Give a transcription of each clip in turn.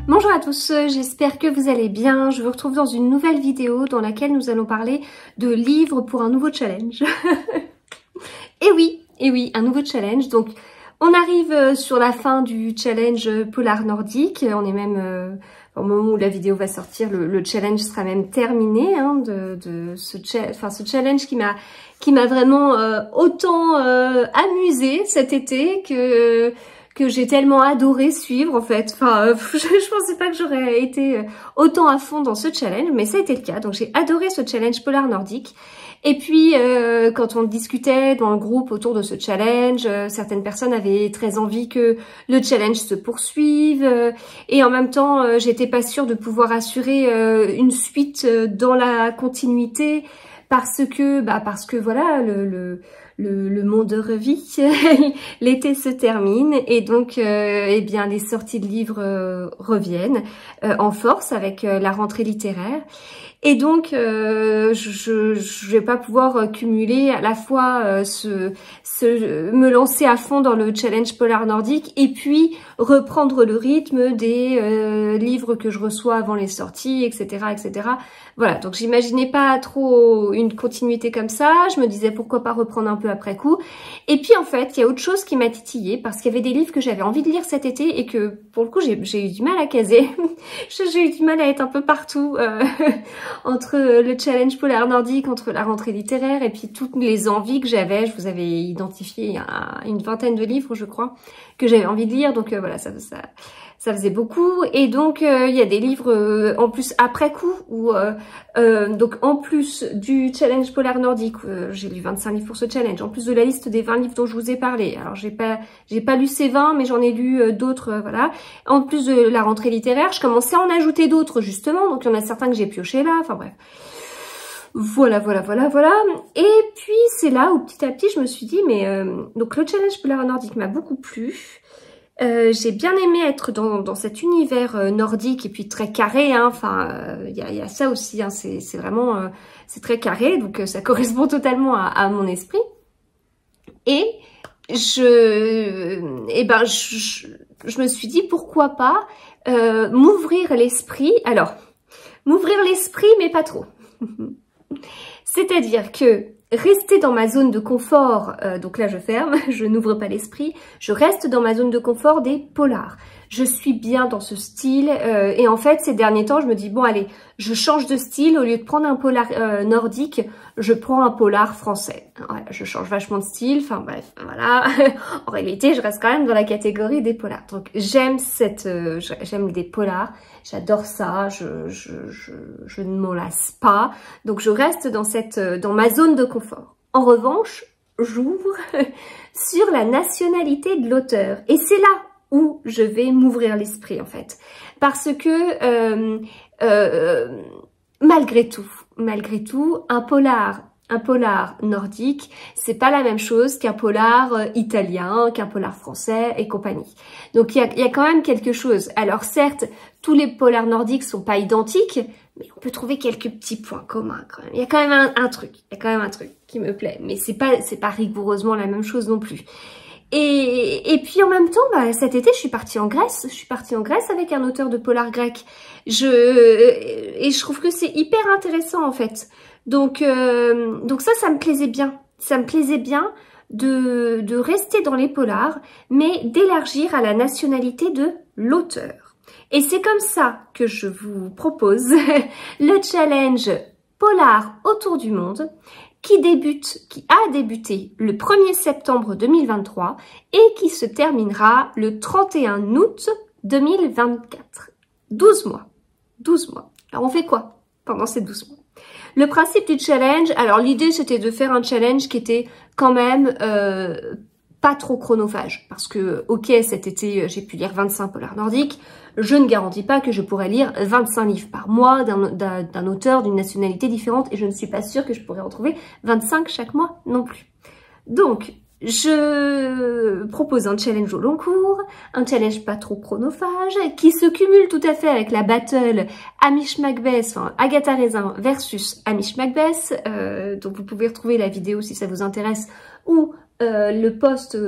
Bonjour à tous, j'espère que vous allez bien. Je vous retrouve dans une nouvelle vidéo dans laquelle nous allons parler de livres pour un nouveau challenge. Et oui, un nouveau challenge. Donc, on arrive sur la fin du challenge polar nordique. On est même, au moment où la vidéo va sortir, le challenge sera même terminé hein, ce challenge qui m'a vraiment autant amusé cet été que j'ai tellement adoré suivre en fait. Enfin, je pensais pas que j'aurais été autant à fond dans ce challenge, mais ça a été le cas. Donc j'ai adoré ce challenge polar nordique. Et puis quand on discutait dans le groupe autour de ce challenge, certaines personnes avaient très envie que le challenge se poursuive. Et en même temps, j'étais pas sûre de pouvoir assurer une suite dans la continuité parce que voilà le monde revit, l'été se termine et donc eh bien les sorties de livres reviennent en force avec la rentrée littéraire. Et donc, je vais pas pouvoir cumuler à la fois me lancer à fond dans le challenge polar nordique et puis reprendre le rythme des livres que je reçois avant les sorties, etc., etc. Voilà, donc j'imaginais pas trop une continuité comme ça. Je me disais pourquoi pas reprendre un peu après coup. Et puis en fait, il y a autre chose qui m'a titillée parce qu'il y avait des livres que j'avais envie de lire cet été et que pour le coup j'ai eu du mal à caser. J'ai eu du mal à être un peu partout. Entre le challenge polar nordique, entre la rentrée littéraire et puis toutes les envies que j'avais. Je vous avais identifié une vingtaine de livres, je crois, que j'avais envie de lire. Donc voilà, ça faisait beaucoup. Et donc il y a des livres en plus après coup, où donc en plus du challenge polar nordique, j'ai lu 25 livres pour ce challenge, en plus de la liste des 20 livres dont je vous ai parlé. Alors j'ai pas lu ces 20, mais j'en ai lu d'autres, voilà. En plus de la rentrée littéraire, je commençais à en ajouter d'autres justement, donc il y en a certains que j'ai pioché là, enfin bref. Voilà. Et puis c'est là où petit à petit je me suis dit, mais donc le challenge polar nordique m'a beaucoup plu. J'ai bien aimé être dans cet univers nordique et puis très carré, hein. Enfin, y a ça aussi, hein. C'est vraiment, c'est très carré, donc ça correspond totalement à mon esprit. Et je me suis dit pourquoi pas m'ouvrir l'esprit. Alors, m'ouvrir l'esprit, mais pas trop. C'est-à-dire que rester dans ma zone de confort, donc là je ferme, je n'ouvre pas l'esprit, je reste dans ma zone de confort des polars. Je suis bien dans ce style et en fait ces derniers temps je me dis bon allez, je change de style, au lieu de prendre un polar nordique, je prends un polar français. Voilà, je change vachement de style, enfin bref, voilà. En réalité je reste quand même dans la catégorie des polars. Donc j'aime j'aime des polars, j'adore ça, je ne m'en lasse pas. Donc je reste dans ma zone de confort. En revanche, j'ouvre sur la nationalité de l'auteur. Et c'est là où je vais m'ouvrir l'esprit en fait. Parce que malgré tout, un polar nordique, c'est pas la même chose qu'un polar italien, qu'un polar français et compagnie. Donc il y a quand même quelque chose. Alors certes, tous les polars nordiques sont pas identiques, mais on peut trouver quelques petits points communs quand même. Il y a quand même un truc qui me plaît, mais c'est pas rigoureusement la même chose non plus. Et puis en même temps, cet été, je suis partie en Grèce. Je suis partie en Grèce avec un auteur de polar grec. Et je trouve que c'est hyper intéressant en fait. Donc ça me plaisait bien. Ça me plaisait bien de rester dans les polars, mais d'élargir à la nationalité de l'auteur. Et c'est comme ça que je vous propose le challenge polar autour du monde, qui a débuté le 1er septembre 2023 et qui se terminera le 31 août 2024. 12 mois. 12 mois. Alors on fait quoi pendant ces 12 mois? Le principe du challenge, alors l'idée c'était de faire un challenge qui était quand même pas trop chronophage. Parce que, ok, cet été j'ai pu lire 25 polars nordiques, je ne garantis pas que je pourrais lire 25 livres par mois d'un auteur d'une nationalité différente et je ne suis pas sûre que je pourrais en trouver 25 chaque mois non plus. Donc, je propose un challenge au long cours, un challenge pas trop chronophage, qui se cumule tout à fait avec la battle Hamish Macbeth, enfin Agatha Raisin versus Hamish Macbeth, donc vous pouvez retrouver la vidéo si ça vous intéresse, où le post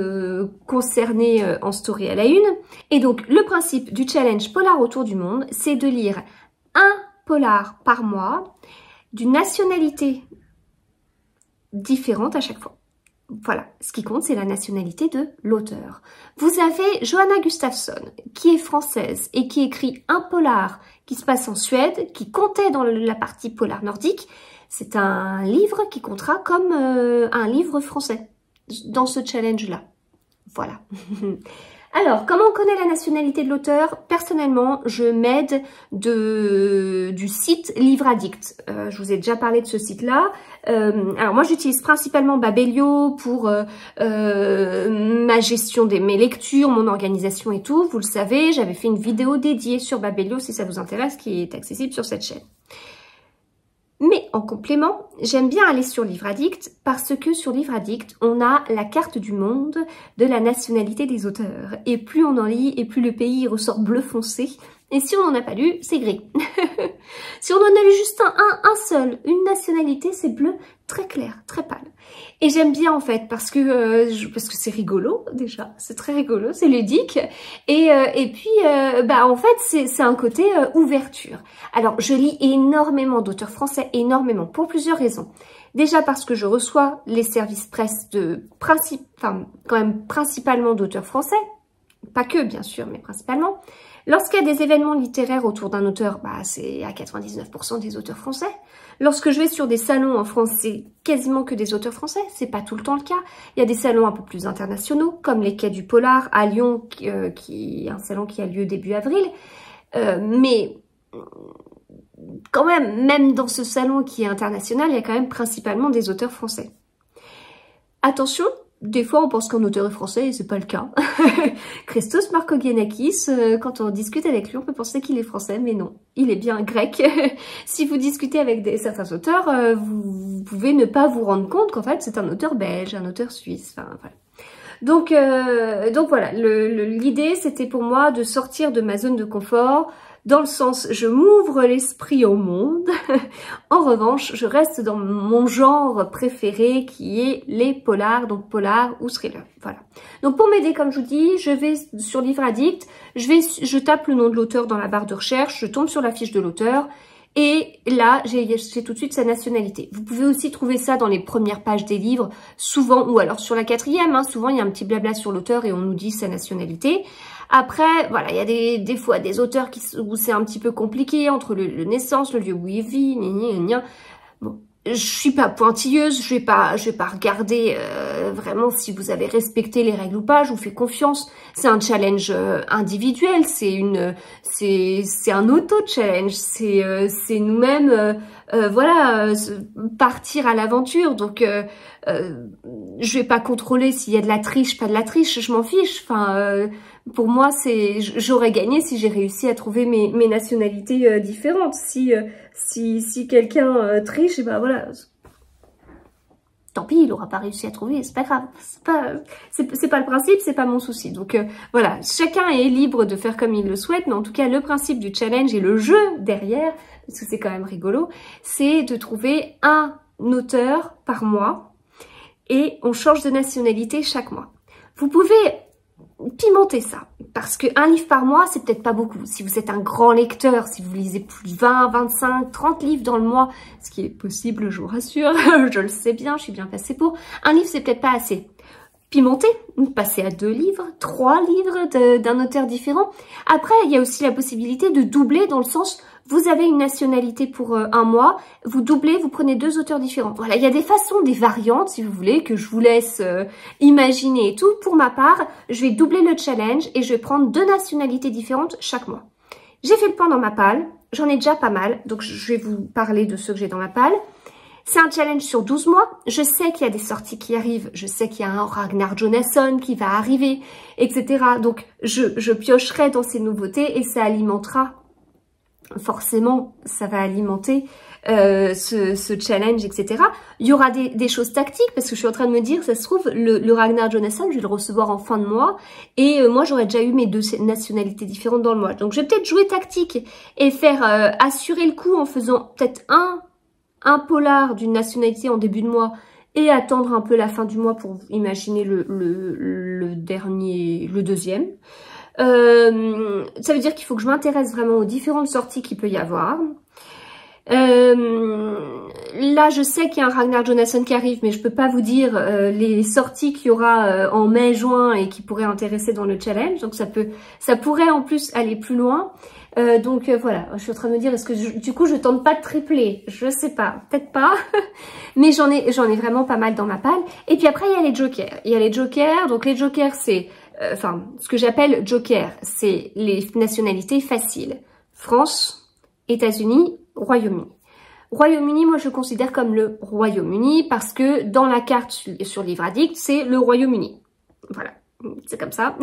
concerné en story à la une. Et donc le principe du challenge Polar autour du monde, c'est de lire un polar par mois d'une nationalité différente à chaque fois. Voilà, ce qui compte, c'est la nationalité de l'auteur. Vous avez Johanna Gustafsson, qui est française et qui écrit un polar qui se passe en Suède, qui comptait dans la partie polar nordique. C'est un livre qui comptera comme un livre français dans ce challenge-là. Voilà. Alors, comment on connaît la nationalité de l'auteur? Personnellement, je m'aide du site Livre Addict. Je vous ai déjà parlé de ce site-là. Alors moi, j'utilise principalement Babelio pour ma gestion de mes lectures, mon organisation et tout. Vous le savez, j'avais fait une vidéo dédiée sur Babelio, si ça vous intéresse, qui est accessible sur cette chaîne. Mais en complément, j'aime bien aller sur Livre Addict parce que sur Livre Addict, on a la carte du monde de la nationalité des auteurs. Et plus on en lit, et plus le pays ressort bleu foncé. Et si on n'en a pas lu, c'est gris. Si on en a lu juste un seul, une nationalité, c'est bleu très clair, très pâle. Et j'aime bien en fait parce que c'est rigolo déjà, c'est très rigolo, c'est ludique. Et puis en fait c'est un côté ouverture. Alors je lis énormément d'auteurs français, énormément, pour plusieurs raisons. Déjà parce que je reçois les services presse principalement d'auteurs français, pas que bien sûr, mais principalement. Lorsqu'il y a des événements littéraires autour d'un auteur, c'est à 99% des auteurs français. Lorsque je vais sur des salons en France, c'est quasiment que des auteurs français. C'est pas tout le temps le cas. Il y a des salons un peu plus internationaux, comme les Quais du Polar à Lyon, qui est un salon qui a lieu début avril. Mais quand même dans ce salon qui est international, il y a quand même principalement des auteurs français. Attention, des fois on pense qu'un auteur est français et c'est pas le cas. Christos Markogiannakis, quand on discute avec lui, on peut penser qu'il est français, mais non, il est bien grec. Si vous discutez avec certains auteurs, vous pouvez ne pas vous rendre compte qu'en fait c'est un auteur belge, un auteur suisse, enfin voilà. Donc voilà, l'idée c'était pour moi de sortir de ma zone de confort, dans le sens je m'ouvre l'esprit au monde. En revanche, je reste dans mon genre préféré qui est les polars, donc polar ou thriller. Voilà. Donc pour m'aider, comme je vous dis, je vais sur Livre Addict, je tape le nom de l'auteur dans la barre de recherche, je tombe sur la fiche de l'auteur. Et là, j'ai tout de suite sa nationalité. Vous pouvez aussi trouver ça dans les premières pages des livres, souvent, ou alors sur la 4e, souvent il y a un petit blabla sur l'auteur et on nous dit sa nationalité. Après, voilà, il y a des fois des auteurs où c'est un petit peu compliqué, entre le naissance, le lieu où il vit, bon. Je suis pas pointilleuse, je vais pas regarder vraiment si vous avez respecté les règles ou pas, je vous fais confiance. C'est un challenge individuel, c'est un auto-challenge, c'est nous-mêmes, partir à l'aventure. Donc je vais pas contrôler s'il y a de la triche, pas de la triche, je m'en fiche. Enfin, pour moi, j'aurais gagné si j'ai réussi à trouver mes nationalités différentes. Si quelqu'un triche, et voilà, tant pis, il aura pas réussi à trouver, c'est pas grave. C'est pas le principe, c'est pas mon souci. Donc voilà, chacun est libre de faire comme il le souhaite, mais en tout cas, le principe du challenge et le jeu derrière, parce que c'est quand même rigolo, c'est de trouver un auteur par mois et on change de nationalité chaque mois. Vous pouvez pimenter ça, parce qu'un livre par mois, c'est peut-être pas beaucoup. Si vous êtes un grand lecteur, si vous lisez plus de 20, 25, 30 livres dans le mois, ce qui est possible, je vous rassure, je le sais bien, je suis bien passée pour, un livre, c'est peut-être pas assez. Pimenter, passer à 2 livres, 3 livres d'un auteur différent. Après, il y a aussi la possibilité de doubler dans le sens, vous avez une nationalité pour un mois, vous doublez, vous prenez 2 auteurs différents. Voilà, il y a des façons, des variantes, si vous voulez, que je vous laisse imaginer et tout. Pour ma part, je vais doubler le challenge et je vais prendre 2 nationalités différentes chaque mois. J'ai fait le point dans ma palle, j'en ai déjà pas mal, donc je vais vous parler de ceux que j'ai dans ma palle. C'est un challenge sur 12 mois. Je sais qu'il y a des sorties qui arrivent. Je sais qu'il y a un Ragnar Jonasson qui va arriver, etc. Donc, je piocherai dans ces nouveautés et ça alimentera, forcément, ça va alimenter ce challenge, etc. Il y aura des choses tactiques parce que je suis en train de me dire, ça se trouve, le Ragnar Jonasson, je vais le recevoir en fin de mois et moi, j'aurais déjà eu mes 2 nationalités différentes dans le mois. Donc, je vais peut-être jouer tactique et faire assurer le coup en faisant peut-être un polar d'une nationalité en début de mois et attendre un peu la fin du mois pour imaginer le deuxième. Ça veut dire qu'il faut que je m'intéresse vraiment aux différentes sorties qu'il peut y avoir. Là, je sais qu'il y a un Ragnar Jonasson qui arrive, mais je peux pas vous dire les sorties qu'il y aura en mai-juin et qui pourraient intéresser dans le challenge. Donc ça pourrait en plus aller plus loin. Donc voilà, je suis en train de me dire, est-ce que du coup je tente pas de tripler? Je sais pas, peut-être pas, mais j'en ai vraiment pas mal dans ma palle. Et puis après il y a les jokers. Il y a les jokers, donc les jokers c'est, ce que j'appelle joker, c'est les nationalités faciles. France, États-Unis, Royaume-Uni. Royaume-Uni, moi je considère comme le Royaume-Uni parce que dans la carte sur Livre Addict, c'est le Royaume-Uni. Voilà. C'est comme ça.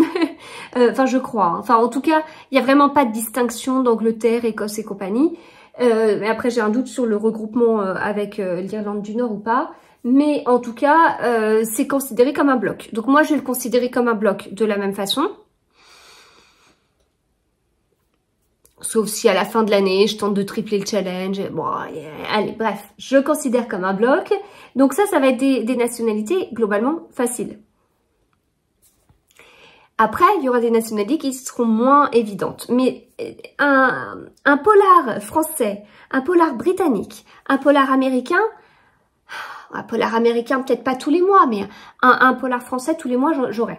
Enfin, je crois. Hein. Enfin, en tout cas, il n'y a vraiment pas de distinction d'Angleterre, Écosse et compagnie. Mais après, j'ai un doute sur le regroupement avec l'Irlande du Nord ou pas. Mais en tout cas, c'est considéré comme un bloc. Donc moi, je vais le considérer comme un bloc de la même façon. Sauf si à la fin de l'année, je tente de tripler le challenge. Bon, allez, bref, je le considère comme un bloc. Donc ça va être des nationalités globalement faciles. Après, il y aura des nationalités qui seront moins évidentes. Mais un polar français, un polar britannique, un polar américain peut-être pas tous les mois, mais un polar français tous les mois, j'aurai.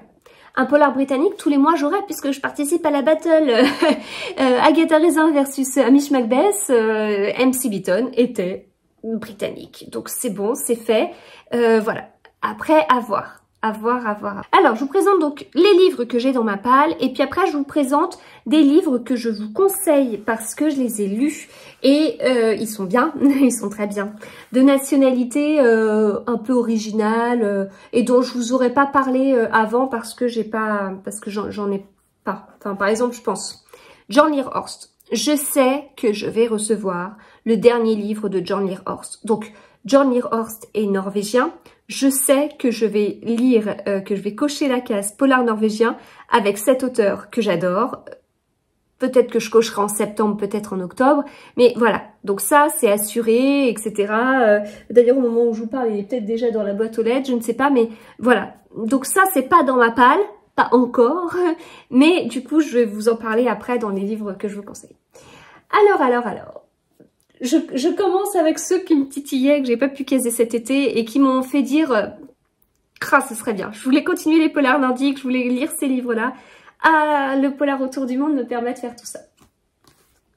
Un polar britannique tous les mois, j'aurai, puisque je participe à la battle Agatha Raisin versus Hamish Macbeth. MC Beaton était britannique. Donc c'est bon, c'est fait. Voilà. Après, à voir. À voir. Alors, je vous présente donc les livres que j'ai dans ma palle. Et puis après, je vous présente des livres que je vous conseille parce que je les ai lus. Et ils sont bien, ils sont très bien. De nationalité un peu originale et dont je vous aurais pas parlé avant parce que j'en ai pas. Enfin, par exemple, je pense John Lear Horst. Je sais que je vais recevoir le dernier livre de John Lear Horst. Donc, John Lear Horst est norvégien. Je sais que je vais lire, que je vais cocher la case polar norvégien avec cet auteur que j'adore. Peut-être que je cocherai en septembre, peut-être en octobre. Mais voilà, donc ça, c'est assuré, etc. D'ailleurs, au moment où je vous parle, il est peut-être déjà dans la boîte aux lettres, je ne sais pas. Mais voilà, donc ça, c'est pas dans ma palle, pas encore. Mais du coup, je vais vous en parler après dans les livres que je vous conseille. Alors. Je commence avec ceux qui me titillaient, que j'ai pas pu caser cet été et qui m'ont fait dire ce serait bien. Je voulais continuer les polars nordiques, je voulais lire ces livres-là. Ah, le polar autour du monde me permet de faire tout ça.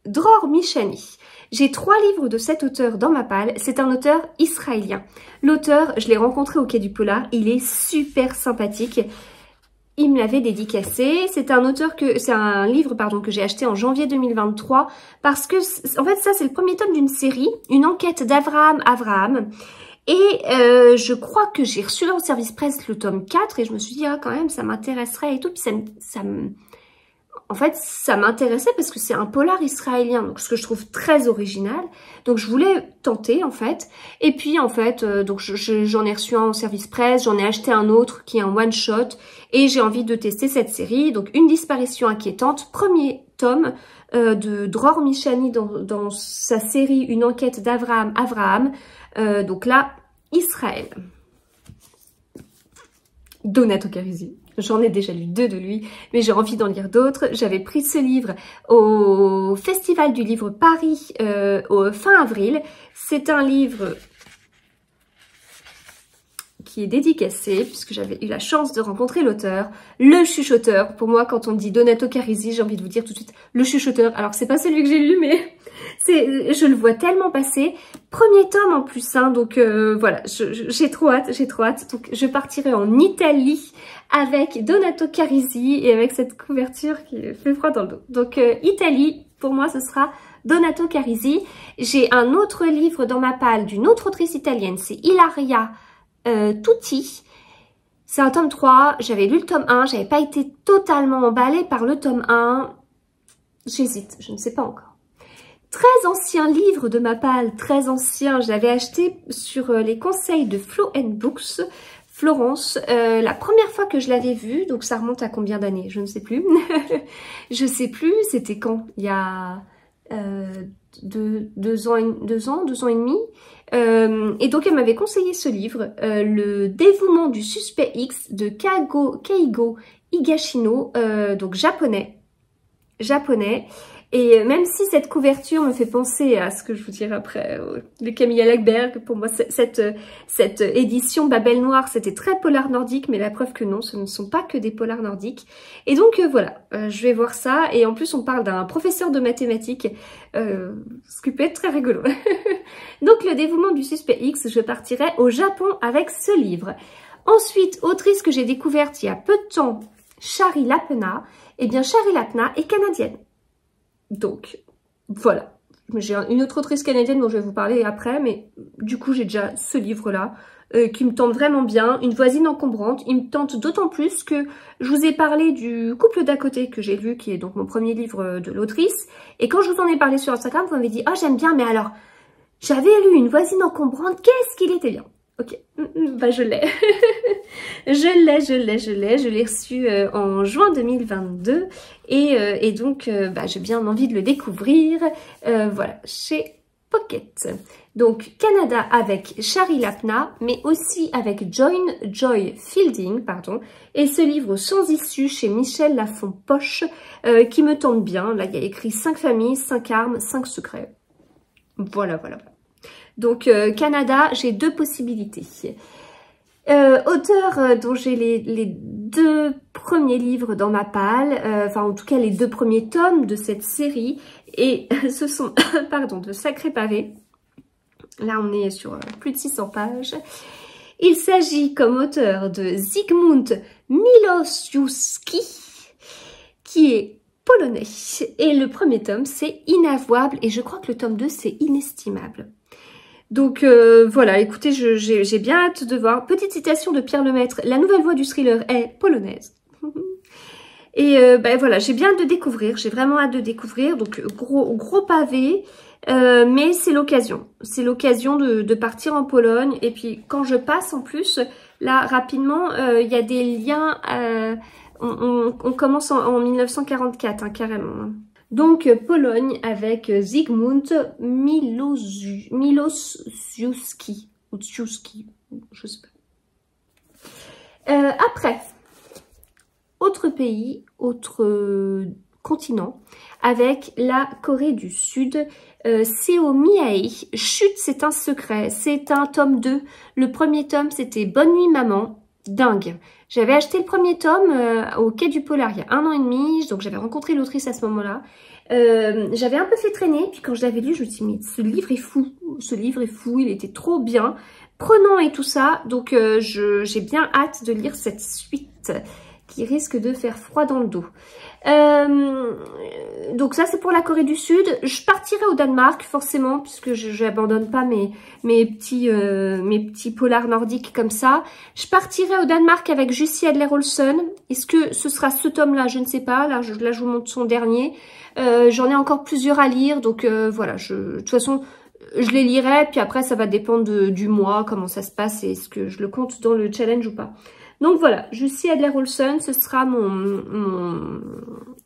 Dror Mishani. J'ai 3 livres de cet auteur dans ma palle. C'est un auteur israélien. L'auteur, je l'ai rencontré au Quai du Polar. Il est super sympathique. Il me l'avait dédicacé. C'est un livre que j'ai acheté en janvier 2023 parce que, en fait, ça, c'est le premier tome d'une série, une enquête d'Avraham. Et je crois que j'ai reçu là au service presse le tome 4 et je me suis dit, ah, quand même, ça m'intéresserait et tout. Puis en fait, ça m'intéressait parce que c'est un polar israélien, donc ce que je trouve très original. Donc je voulais tenter en fait. Et puis en fait, donc j'en ai reçu un au service presse, j'en ai acheté un autre qui est un one shot et j'ai envie de tester cette série. Donc Une disparition inquiétante, premier tome de Dror Mishani dans sa série Une enquête d'Avraham. Donc là, Israël. Donato Carisi. J'en ai déjà lu 2 de lui, mais j'ai envie d'en lire d'autres. J'avais pris ce livre au Festival du Livre Paris au fin avril. C'est un livre qui est dédicacé, puisque j'avais eu la chance de rencontrer l'auteur, le chuchoteur. Pour moi, quand on me dit Donato Carisi, j'ai envie de vous dire tout de suite le chuchoteur. Alors, c'est pas celui que j'ai lu, mais je le vois tellement passer. Premier tome en plus, hein, donc voilà, j'ai trop hâte. Donc, je partirai en Italie avec Donato Carisi et avec cette couverture qui fait froid dans le dos. Donc, Italie, pour moi, ce sera Donato Carisi. J'ai un autre livre dans ma palle d'une autre autrice italienne, c'est Ilaria Tutti. C'est un tome 3, j'avais lu le tome 1, j'avais pas été totalement emballée par le tome 1. J'hésite, je ne sais pas encore. Très ancien livre de ma palle, très ancien, je l'avais acheté sur les conseils de Flow & Books, Florence, la première fois que je l'avais vu, donc ça remonte à combien d'années? Je ne sais plus. Je sais plus, c'était quand? Il y a 2 ans et demi. Et donc elle m'avait conseillé ce livre, Le dévouement du suspect X de Keigo Higashino, donc japonais. Et même si cette couverture me fait penser à ce que je vous dirai après, de Camilla Läckberg, pour moi cette édition Babel Noir, c'était très polar nordique, mais la preuve que non, ce ne sont pas que des polars nordiques. Et donc voilà, je vais voir ça, et en plus on parle d'un professeur de mathématiques, ce qui peut être très rigolo. Donc le dévouement du suspect X, je partirai au Japon avec ce livre. Ensuite, autrice que j'ai découverte il y a peu de temps, Shari Lapena. Eh bien Shari Lapena est canadienne. Donc, voilà. J'ai une autre autrice canadienne dont je vais vous parler après, mais du coup, j'ai déjà ce livre-là qui me tente vraiment bien. Une voisine encombrante. Il me tente d'autant plus que je vous ai parlé du couple d'à côté que j'ai lu, qui est donc mon premier livre de l'autrice. Et quand je vous en ai parlé sur Instagram, vous m'avez dit « Ah, j'aime bien, mais alors, j'avais lu Une voisine encombrante, qu'est-ce qu'il était bien !» Ok, bah je l'ai. Je l'ai reçu en juin 2022 et donc bah, j'ai bien envie de le découvrir, voilà, chez Pocket. Donc Canada avec Shari Lapena, mais aussi avec Joy Fielding, pardon, et ce livre Sans issue chez Michel Lafon-Poche qui me tente bien. Là, il y a écrit 5 familles, 5 armes, 5 secrets. Voilà. Donc Canada, j'ai 2 possibilités. Auteur dont j'ai les 2 premiers livres dans ma palle, enfin en tout cas les 2 premiers tomes de cette série, et ce sont, pardon, de sacrés pavés. Là on est sur plus de 600 pages. Il s'agit comme auteur de Zygmunt Milosiewski, qui est polonais. Et le premier tome c'est Inavouable, et je crois que le tome 2 c'est Inestimable. Donc voilà, écoutez, j'ai bien hâte de voir. Petite citation de Pierre Lemaitre, la nouvelle voix du thriller est polonaise. Et ben voilà, j'ai bien hâte de découvrir, j'ai vraiment hâte de découvrir. Donc gros pavé, mais c'est l'occasion. C'est l'occasion de partir en Pologne. Et puis quand je passe en plus, là rapidement, il y a des liens, on commence en 1944, hein, carrément. Hein. Donc Pologne avec Zygmunt Milosiewski, ou Tsiewski, je sais pas. Après, autre pays, autre continent, avec la Corée du Sud, Seo Mi-ae, Chute, c'est un secret, c'est un tome 2. Le premier tome, c'était Bonne nuit maman, dingue. J'avais acheté le premier tome au Quai du Polar il y a 1 an et demi, donc j'avais rencontré l'autrice à ce moment-là. J'avais un peu fait traîner, puis quand je l'avais lu, je me suis dit, mais ce livre est fou, il était trop bien, prenant et tout ça, donc j'ai bien hâte de lire cette suite qui risque de faire froid dans le dos. Donc ça c'est pour la Corée du Sud. Je partirai au Danemark forcément, puisque je n'abandonne pas mes petits polars nordiques comme ça. Je partirai au Danemark avec Jussi Adler-Olsen. Est-ce que ce sera ce tome-là? Je ne sais pas. Là je vous montre son dernier. J'en ai encore plusieurs à lire, donc voilà. De toute façon, je les lirai, puis après ça va dépendre du mois, comment ça se passe et est-ce que je le compte dans le challenge ou pas. Donc voilà, Jussi Adler-Olsen, ce sera mon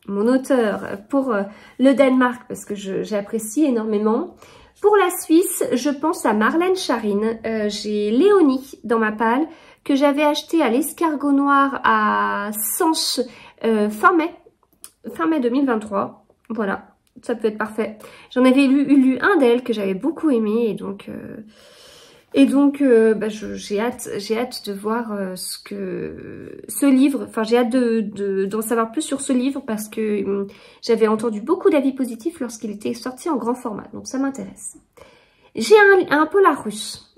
auteur pour le Danemark parce que j'apprécie énormément. Pour la Suisse, je pense à Marlène Scharine. J'ai Léonie dans ma palle que j'avais acheté à l'Escargot Noir à Sens fin mai 2023. Voilà, ça peut être parfait. J'en avais lu un d'elle que j'avais beaucoup aimé et donc... bah, j'ai hâte de voir ce livre, enfin j'ai hâte d'en savoir plus sur ce livre parce que j'avais entendu beaucoup d'avis positifs lorsqu'il était sorti en grand format, donc ça m'intéresse. J'ai un polar russe,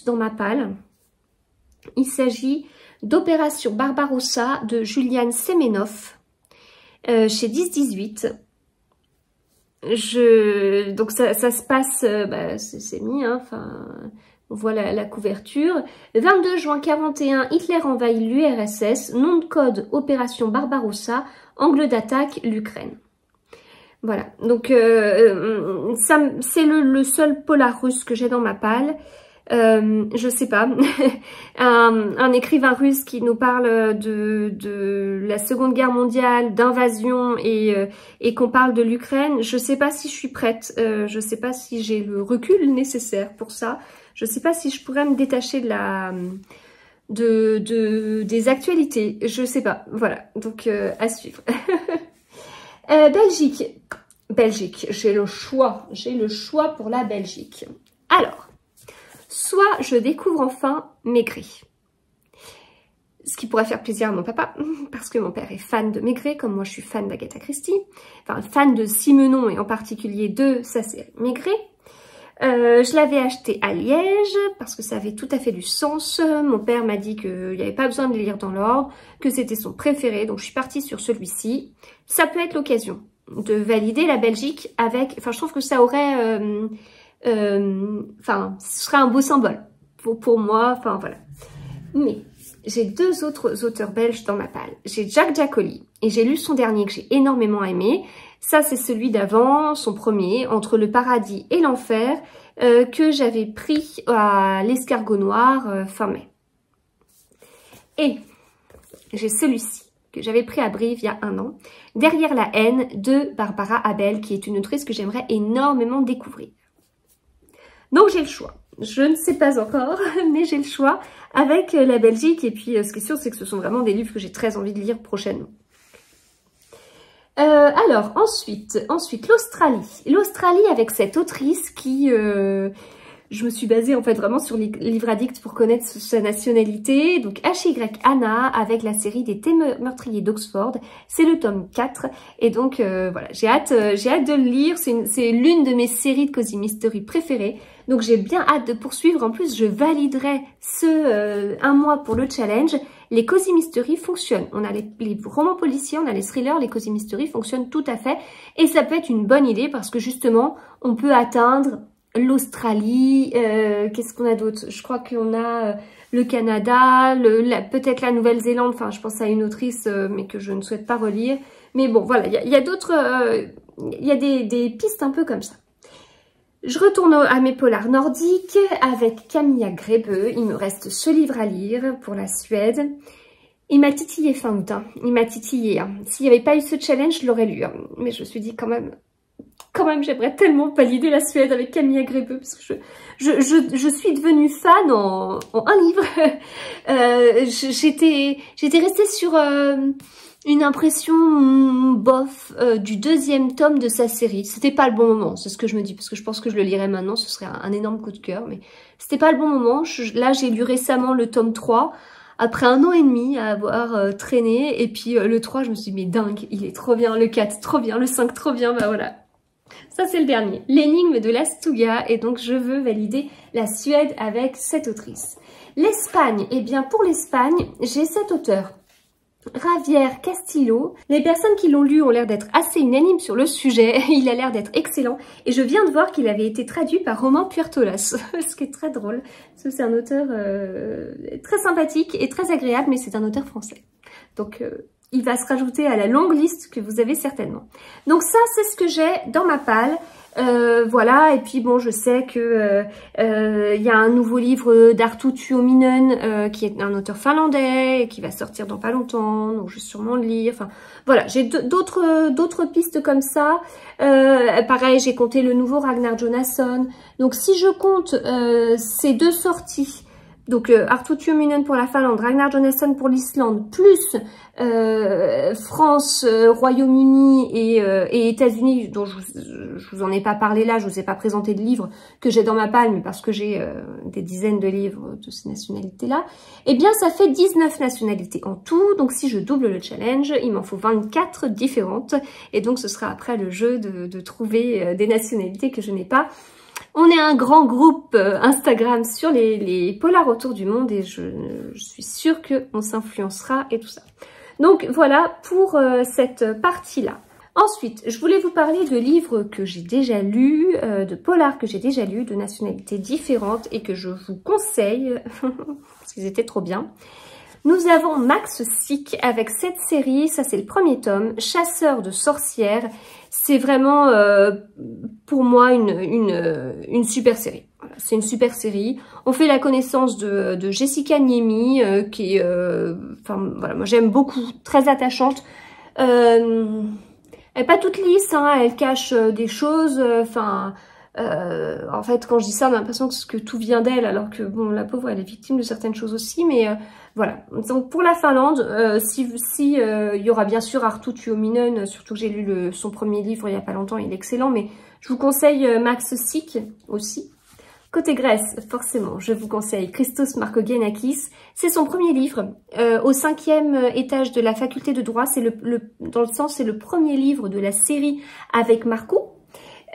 dans ma palle. Il s'agit d'Opération Barbarossa de Julian Semenov chez 10-18. Donc ça se passe, bah, c'est mis, hein, enfin, on voit la couverture. 22 juin 41, Hitler envahit l'URSS, nom de code Opération Barbarossa, angle d'attaque l'Ukraine. Voilà, donc c'est le seul polar russe que j'ai dans ma palle. je sais pas, un écrivain russe qui nous parle de la Seconde Guerre mondiale, d'invasion et qu'on parle de l'Ukraine. Je sais pas si je suis prête, je sais pas si j'ai le recul nécessaire pour ça. Je sais pas si je pourrais me détacher des actualités. Je sais pas. Voilà. Donc, à suivre. Belgique. J'ai le choix. J'ai le choix pour la Belgique. Alors, soit je découvre enfin Maigret. Ce qui pourrait faire plaisir à mon papa, parce que mon père est fan de Maigret, comme moi je suis fan d'Agatha Christie. Enfin, fan de Simenon et en particulier de sa série Maigret. Je l'avais acheté à Liège parce que ça avait tout à fait du sens. Mon père m'a dit qu'il n'y avait pas besoin de les lire dans l'ordre, que c'était son préféré, donc je suis partie sur celui-ci. Ça peut être l'occasion de valider la Belgique avec... Enfin, je trouve que ça aurait... Enfin, ce serait un beau symbole pour moi, enfin voilà. Mais j'ai deux autres auteurs belges dans ma palle. J'ai Jacques Giacoli et j'ai lu son dernier que j'ai énormément aimé. Ça, c'est celui d'avant, son premier, Entre le paradis et l'enfer, que j'avais pris à l'Escargot Noir fin mai. Et j'ai celui-ci, que j'avais pris à Brive il y a 1 an, Derrière la haine de Barbara Abel, qui est une autrice que j'aimerais énormément découvrir. Donc j'ai le choix. Je ne sais pas encore, mais j'ai le choix avec la Belgique. Et puis ce qui est sûr, c'est que ce sont vraiment des livres que j'ai très envie de lire prochainement. Alors, ensuite l'Australie. L'Australie avec cette autrice qui... je me suis basée en fait vraiment sur Livre Addict pour connaître sa nationalité. Donc H.Y. Anna avec la série des thés meurtriers d'Oxford. C'est le tome 4. Et donc voilà, j'ai hâte de le lire. C'est l'une de mes séries de Cozy Mystery préférées. Donc j'ai bien hâte de poursuivre. En plus, je validerai ce 1 mois pour le challenge. Les Cozy Mystery fonctionnent. On a les romans policiers, on a les thrillers, les Cozy Mystery fonctionnent tout à fait. Et ça peut être une bonne idée parce que justement, on peut atteindre l'Australie, qu'est-ce qu'on a d'autre? Je crois qu'on a le Canada, peut-être la Nouvelle-Zélande, enfin je pense à une autrice mais que je ne souhaite pas relire. Mais bon voilà, il y a d'autres, il y a des pistes un peu comme ça. Je retourne à mes polars nordiques avec Camilla Grebe. Il me reste ce livre à lire pour la Suède. Il m'a titillé fin août, hein. Il m'a titillé. Hein. S'il n'y avait pas eu ce challenge, je l'aurais lu. Hein. Mais je me suis dit quand même, j'aimerais tellement valider la Suède avec Camilla Grebe parce que je suis devenue fan en 1 livre. J'étais restée sur une impression bof du 2e tome de sa série. C'était pas le bon moment, c'est ce que je me dis, parce que je pense que je le lirais maintenant, ce serait un énorme coup de cœur, mais c'était pas le bon moment. Là, j'ai lu récemment le tome 3, après 1 an et demi à avoir traîné, et puis le 3, je me suis dit, mais dingue, il est trop bien, le 4, trop bien, le 5, trop bien, bah voilà. Ça, c'est le dernier. L'énigme de l'Astuga, et donc je veux valider la Suède avec cette autrice. L'Espagne, eh bien pour l'Espagne, j'ai cet auteur. Javier Castillo. Les personnes qui l'ont lu ont l'air d'être assez unanimes sur le sujet. Il a l'air d'être excellent. Et je viens de voir qu'il avait été traduit par Romain Puertolas, ce qui est très drôle. Parce que c'est un auteur très sympathique et très agréable, mais c'est un auteur français. Donc, il va se rajouter à la longue liste que vous avez certainement. Donc ça, c'est ce que j'ai dans ma palle. Voilà, et puis bon, je sais que il y a un nouveau livre d'Arttu Tuominen qui est un auteur finlandais et qui va sortir dans pas longtemps, donc je vais sûrement le lire. Enfin, voilà, j'ai d'autres pistes comme ça. Pareil, j'ai compté le nouveau Ragnar Jonasson. Donc si je compte ces 2 sorties, donc Arttu Tuominen pour la Finlande, Ragnar Jonasson pour l'Islande, plus France, Royaume-Uni et États-Unis, dont je vous en ai pas parlé là, je vous ai pas présenté de livres que j'ai dans ma palle, mais parce que j'ai des dizaines de livres de ces nationalités-là, eh bien ça fait 19 nationalités en tout. Donc si je double le challenge, il m'en faut 24 différentes, et donc ce sera après le jeu de trouver des nationalités que je n'ai pas. On est un grand groupe Instagram sur les polars autour du monde et je suis sûre qu'on s'influencera et tout ça. Donc voilà pour cette partie-là. Ensuite, je voulais vous parler de livres que j'ai déjà lus, de polars que j'ai déjà lus, de nationalités différentes et que je vous conseille parce qu'ils étaient trop bien. Nous avons Max Sick avec cette série, ça c'est le premier tome, Chasseur de sorcières. C'est vraiment pour moi une super série. voilà, c'est une super série. On fait la connaissance de Jessica Niemi, qui est, enfin voilà, moi j'aime beaucoup, très attachante. Elle n'est pas toute lisse, hein, elle cache des choses, enfin... en fait, quand je dis ça, on a l'impression que tout vient d'elle, alors que, bon, la pauvre, elle est victime de certaines choses aussi, mais voilà. Donc, pour la Finlande, si il y aura bien sûr Arttu Tuominen, surtout que j'ai lu son premier livre il y a pas longtemps, il est excellent, mais je vous conseille Max Sick aussi. Côté Grèce, forcément, je vous conseille Christos Markogiannakis. C'est son premier livre, au 5e étage de la faculté de droit. C'est dans le sens, c'est le premier livre de la série avec Marcou.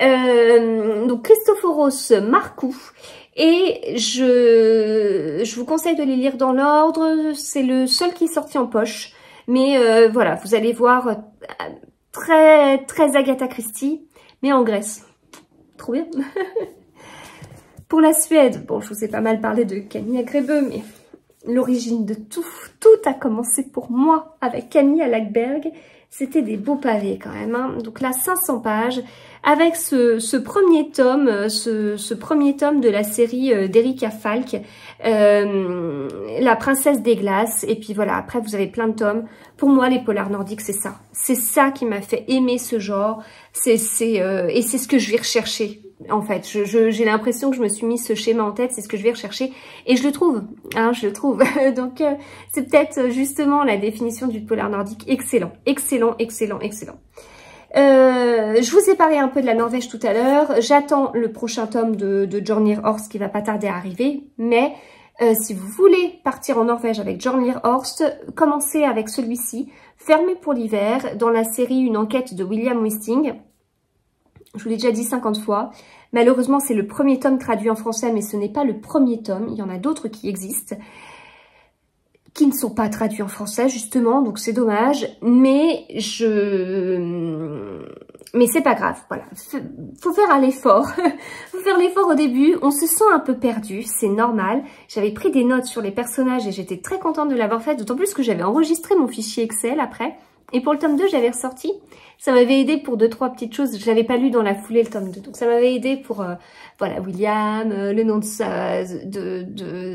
Donc Christophoros Marcou, et je vous conseille de les lire dans l'ordre. C'est le seul qui est sorti en poche, mais voilà, vous allez voir, très très Agatha Christie, mais en Grèce, trop bien. Pour la Suède, bon, je vous ai pas mal parlé de Camilla Grebe, mais l'origine de tout a commencé pour moi avec Camilla Lackberg. C'était des beaux pavés quand même, hein. Donc là, 500 pages, avec ce premier tome, ce premier tome de la série d'Erika Falk, La Princesse des Glaces. Et puis voilà, après vous avez plein de tomes. Pour moi, les polars nordiques, c'est ça. C'est ça qui m'a fait aimer ce genre. Et c'est ce que je vais rechercher. En fait, j'ai l'impression que je me suis mis ce schéma en tête, c'est ce que je vais rechercher, et je le trouve, hein, je le trouve. Donc, c'est peut-être justement la définition du polar nordique. Excellent, excellent, excellent, excellent. Je vous ai parlé un peu de la Norvège tout à l'heure. J'attends le prochain tome de Jornir Horst qui va pas tarder à arriver, mais si vous voulez partir en Norvège avec Jornir Horst, commencez avec celui-ci, Fermé pour l'hiver, dans la série Une enquête de William Wisting. Je vous l'ai déjà dit 50 fois. Malheureusement, c'est le premier tome traduit en français, mais ce n'est pas le premier tome. Il y en a d'autres qui existent, qui ne sont pas traduits en français, justement. Donc, c'est dommage. Mais c'est pas grave. Voilà. Faut faire l'effort. Faut faire l'effort au début. On se sent un peu perdu. C'est normal. J'avais pris des notes sur les personnages et j'étais très contente de l'avoir fait. D'autant plus que j'avais enregistré mon fichier Excel après. Et pour le tome 2, j'avais ressorti. Ça m'avait aidé pour 2-3 petites choses. Je l'avais pas lu dans la foulée, le tome 2. Donc ça m'avait aidé pour, voilà, William, le nom de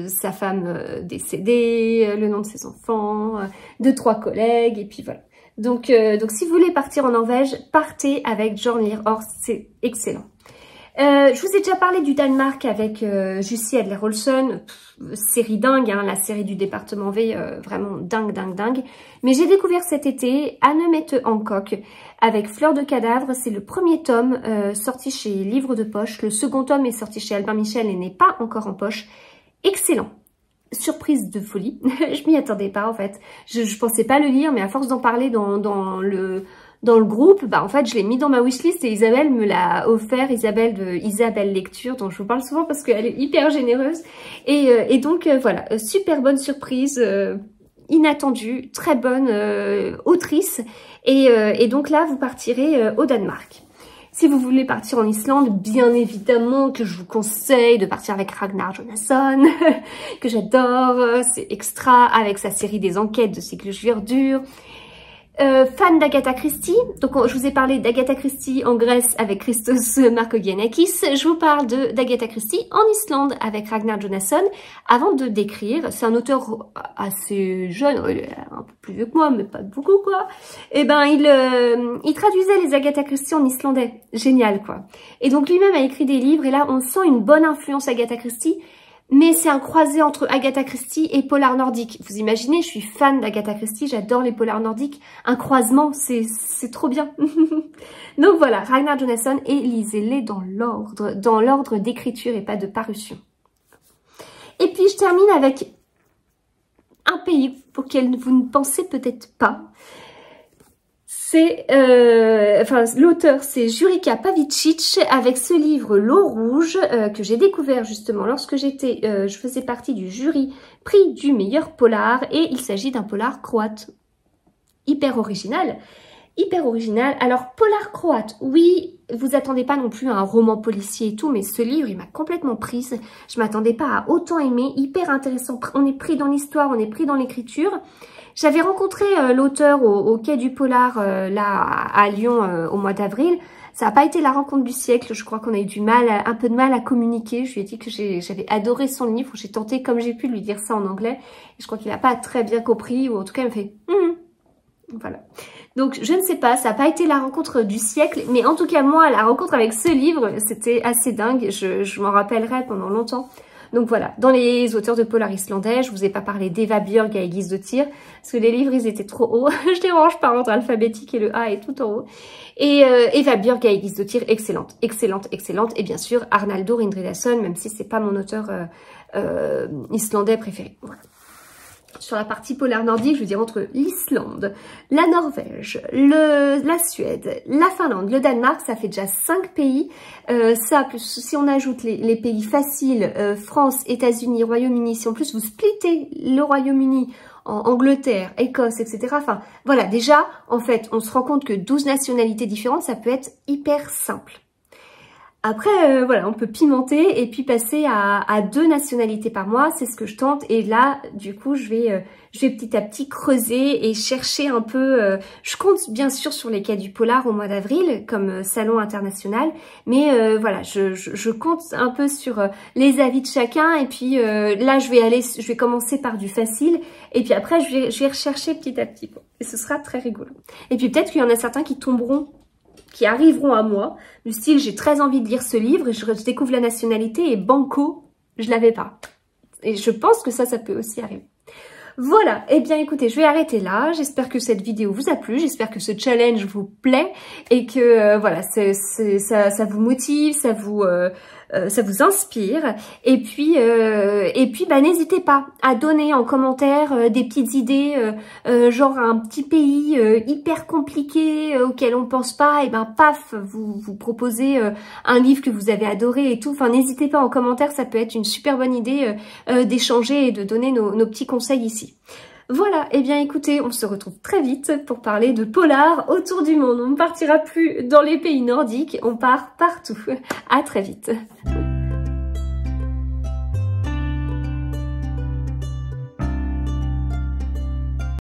sa femme décédée, le nom de ses enfants, 2-3 collègues, et puis voilà. Donc si vous voulez partir en Norvège, partez avec Jornir Horst, c'est excellent. Je vous ai déjà parlé du Danemark avec Jussi Adler-Olsen, série dingue, hein, la série du département V, vraiment dingue, dingue, dingue. Mais j'ai découvert cet été Anne Mette Hancock avec Fleur de cadavre. C'est le premier tome sorti chez Livre de Poche. Le second tome est sorti chez Albin Michel et n'est pas encore en poche. Excellent. Surprise de folie. Je m'y attendais pas en fait. Je pensais pas le lire, mais à force d'en parler dans le groupe, bah en fait je l'ai mis dans ma wishlist et Isabelle me l'a offert, Isabelle de Isabelle Lecture, dont je vous parle souvent parce qu'elle est hyper généreuse. Et donc voilà, super bonne surprise, inattendue, très bonne autrice. Et donc là vous partirez au Danemark. Si vous voulez partir en Islande, bien évidemment que je vous conseille de partir avec Ragnar Jonasson, que j'adore, c'est extra, avec sa série des enquêtes de Siglufjörður. Fan d'Agatha Christie, donc je vous ai parlé d'Agatha Christie en Grèce avec Christos Markogiannakis, je vous parle d'Agatha Christie en Islande avec Ragnar Jonasson. Avant de décrire, c'est un auteur assez jeune, il est un peu plus vieux que moi, mais pas beaucoup quoi. Et ben il traduisait les Agatha Christie en islandais, génial quoi. Et donc lui-même a écrit des livres et là on sent une bonne influence Agatha Christie. Mais c'est un croisé entre Agatha Christie et polar nordique. Vous imaginez, je suis fan d'Agatha Christie, j'adore les polars nordiques. Un croisement, c'est trop bien. Donc voilà, Ragnar Jonasson, et lisez-les dans l'ordre d'écriture et pas de parution. Et puis je termine avec un pays auquel vous ne pensez peut-être pas. C'est, l'auteur c'est Jurica Pavičić avec ce livre L'eau rouge que j'ai découvert justement lorsque je faisais partie du jury prix du meilleur polar et il s'agit d'un polar croate. Hyper original. Alors polar croate, oui, vous attendez pas non plus à un roman policier et tout, mais ce livre il m'a complètement prise. Je m'attendais pas à autant aimer, hyper intéressant. On est pris dans l'histoire, on est pris dans l'écriture. J'avais rencontré l'auteur au Quai du Polar, là, à Lyon, au mois d'avril. Ça n'a pas été la rencontre du siècle, je crois qu'on a eu un peu de mal à communiquer. Je lui ai dit que j'avais adoré son livre, j'ai tenté comme j'ai pu de lui dire ça en anglais. Et je crois qu'il n'a pas très bien compris, ou en tout cas il me fait voilà. Donc je ne sais pas, ça n'a pas été la rencontre du siècle, mais en tout cas moi, la rencontre avec ce livre, c'était assez dingue, je m'en rappellerai pendant longtemps. Donc voilà, dans les auteurs de polar islandais, je vous ai pas parlé d'Eva Björg et Egisdottir, parce que les livres ils étaient trop hauts, je les range par ordre alphabétique et le A est tout en haut. Et Eva Björg et Egisdottir, excellente, excellente, excellente, et bien sûr Arnaldur Indridason, même si c'est pas mon auteur islandais préféré. Voilà. Sur la partie polar nordique, je veux dire entre l'Islande, la Norvège, la Suède, la Finlande, le Danemark, ça fait déjà 5 pays. Ça, plus si on ajoute les pays faciles, France, États-Unis, Royaume-Uni, si en plus vous splittez le Royaume-Uni en Angleterre, Écosse, etc. Enfin, voilà, déjà, en fait, on se rend compte que 12 nationalités différentes, ça peut être hyper simple. Après, voilà, on peut pimenter et puis passer à 2 nationalités par mois, c'est ce que je tente. Et là, du coup, je vais petit à petit creuser et chercher un peu... je compte bien sûr sur les cas du polar au mois d'avril, comme salon international. Mais voilà, je compte un peu sur les avis de chacun. Et puis là, je vais commencer par du facile. Et puis après, je vais rechercher petit à petit. Et ce sera très rigolo. Et puis peut-être qu'il y en a certains qui tomberont, qui arriveront à moi, du style j'ai très envie de lire ce livre et je découvre la nationalité et banco, je l'avais pas. Et je pense que ça peut aussi arriver. Voilà, et bien écoutez, je vais arrêter là. J'espère que cette vidéo vous a plu, j'espère que ce challenge vous plaît et que voilà, ça vous motive, ça vous inspire. Et puis bah, n'hésitez pas à donner en commentaire des petites idées, genre un petit pays hyper compliqué auquel on pense pas, et ben paf, vous proposez un livre que vous avez adoré et tout. Enfin, n'hésitez pas en commentaire, ça peut être une super bonne idée d'échanger et de donner nos petits conseils ici. Voilà, et bien écoutez, on se retrouve très vite pour parler de polar autour du monde. On ne partira plus dans les pays nordiques, on part partout. À très vite.